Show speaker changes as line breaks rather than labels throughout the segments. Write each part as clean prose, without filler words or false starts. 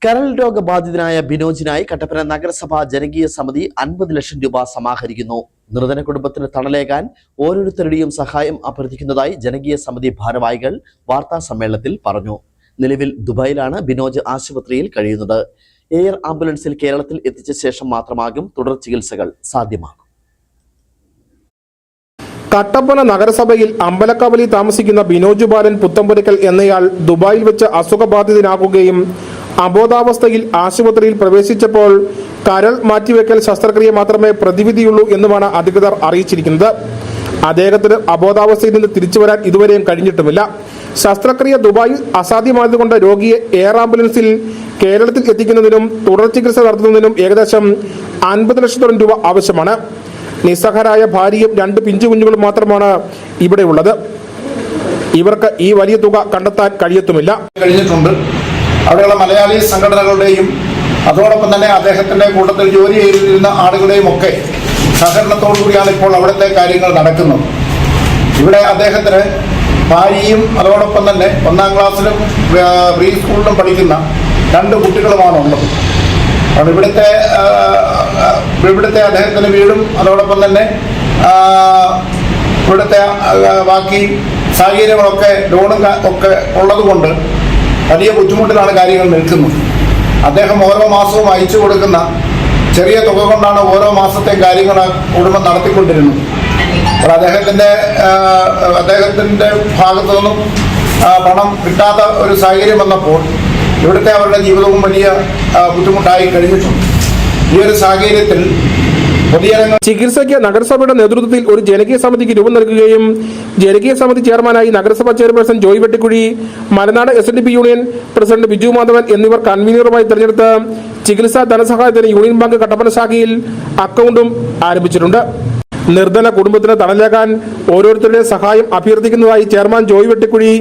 കരൾ രോഗബാധിതനായ ബിനോജിനായി കട്ടപ്പന നഗരസഭ ജനകീയ സമിതി 50 ലക്ഷം രൂപ സമാഹരിക്കുന്നു. നിർധന കുടുംബത്തിന് തണലേകാൻ ഓരോരുത്തരുടെയും സഹായം അഭ്യർത്ഥിക്കുന്നതായി ജനകീയ സമിതി ഭാരവാഹികൾ വാർത്താ സമ്മേളനത്തിൽ പറഞ്ഞു. നിലവിൽ ദുബായിലാണ് ബിനോജ് ആശുപത്രിയിൽ കഴിയുന്നത്. എയർ ആംബുലൻസിൽ കേരളത്തിൽ എത്തിച്ച ശേഷം മാത്രമാകും തുടർ ചികിത്സകൾ സാധ്യമാകും.
കട്ടപ്പന നഗരസഭയിൽ അമ്പലക്കവലി താമസിക്കുന്ന ബിനോജ് ബാലൻ പുത്തമ്പുരക്കൽ എന്നയാൾ ദുബായിൽ വെച്ച് അസുഖബാധിതനാകുകയും അബോധാവസ്ഥയിൽ ആശുപത്രിയിൽ പ്രവേശിച്ചപ്പോൾ കരൾ മാറ്റിവെക്കൽ ശസ്ത്രക്രിയ മാത്രമേ പ്രതിവിധിയുള്ളൂ എന്നുമാണ് അധികൃതർ അറിയിച്ചിരിക്കുന്നത്. അദ്ദേഹത്തിന് അബോധാവസ്ഥയിൽ നിന്ന് തിരിച്ചു വരാൻ ഇതുവരെയും കഴിഞ്ഞിട്ടുമില്ല. ശസ്ത്രക്രിയ ദുബായിൽ അസാധ്യമായതുകൊണ്ട് രോഗിയെ എയർ ആംബുലൻസിൽ കേരളത്തിൽ എത്തിക്കുന്നതിനും തുടർ ചികിത്സ നടത്തുന്നതിനും ഏകദേശം 50 ലക്ഷത്തോളം രൂപ ആവശ്യമാണ്. നിസ്സഹായരായ ഭാര്യയും 2 പിഞ്ചു കുഞ്ഞുങ്ങളും മാത്രമാണ് ഇവിടെ ഉള്ളത്. ഇവർക്ക് ഈ വലിയ തുക കണ്ടെത്താൻ കഴിഞ്ഞിട്ടുണ്ട്.
അവിടെയുള്ള മലയാളി സംഘടനകളുടെയും അതോടൊപ്പം തന്നെ അദ്ദേഹത്തിന്റെ കൂട്ടത്തിൽ ജോലി ചെയ്തിരുന്ന ആളുകളുടെയും ഒക്കെ സഹകരണത്തോടു കൂടിയാണ് ഇപ്പോൾ അവിടുത്തെ കാര്യങ്ങൾ നടക്കുന്നത്. ഇവിടെ അദ്ദേഹത്തിന് ഭാര്യയും അതോടൊപ്പം തന്നെ 1ാം ക്ലാസ്സിലും പ്രീ സ്കൂളിലും പഠിക്കുന്ന 2 കുട്ടികളുമാണ് ഉള്ളത്. അപ്പോൾ ഇവിടുത്തെ അദ്ദേഹത്തിന് വീടും അതോടൊപ്പം തന്നെ ഇവിടുത്തെ ബാക്കി സാഹചര്യങ്ങളൊക്കെ ലോണും ഒക്കെ ഉള്ളതുകൊണ്ട് വലിയ ബുദ്ധിമുട്ടിലാണ് കാര്യങ്ങൾ നിൽക്കുന്നത്. അദ്ദേഹം ഓരോ മാസവും അയച്ചു കൊടുക്കുന്ന ചെറിയ തുക കൊണ്ടാണ് ഓരോ മാസത്തെ കാര്യങ്ങൾ കുടുംബം നടത്തിക്കൊണ്ടിരുന്നത്. അപ്പോൾ അദ്ദേഹത്തിൻ്റെ ഭാഗത്തു നിന്നും പണം കിട്ടാത്ത ഒരു സാഹചര്യം വന്നപ്പോൾ ഇവിടുത്തെ അവരുടെ ജീവിതവും വലിയ ബുദ്ധിമുട്ടായി കഴിഞ്ഞിട്ടുണ്ട്. ഈ ഒരു സാഹചര്യത്തിൽ
ചികിത്സയ്ക്ക് നഗരസഭയുടെ നേതൃത്വത്തിൽ ഒരു ജനകീയ സമിതിക്ക് രൂപം നൽകുകയും ജനകീയ സമിതി ചെയർമാനായി നഗരസഭാ ചെയർപേഴ്സൺ ജോയ് വെട്ടിക്കുഴി, മലനാട് SNDP union president Biju Madhavan എന്നിവർ കൺവീനറുമായി തെരഞ്ഞെടുത്ത് ചികിത്സാ ധനസഹായത്തിന് യൂണിയൻ ബാങ്ക് കട്ടപ്പന ശാഖയിൽ അക്കൗണ്ടും ആരംഭിച്ചിട്ടുണ്ട്. നിർധന കുടുംബത്തിന് തണലേകാൻ ഓരോരുത്തരുടെ സഹായം അഭ്യർത്ഥിക്കുന്നതായി chairman Joy Vettikuzhi,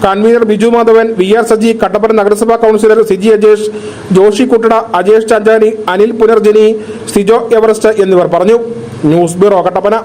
convenor Biju Madhavan, VR Saji, Kattappana നഗരസഭാ കൗൺസിലർ സിജി അജേഷ്, ജോഷി കുട്ടട, അജേഷ് ചാഞ്ചാനി, അനിൽ പുനർജനി, സിജോ എവറസ്റ്റ് എന്നിവർ പറഞ്ഞു. News bureau, Kattappana.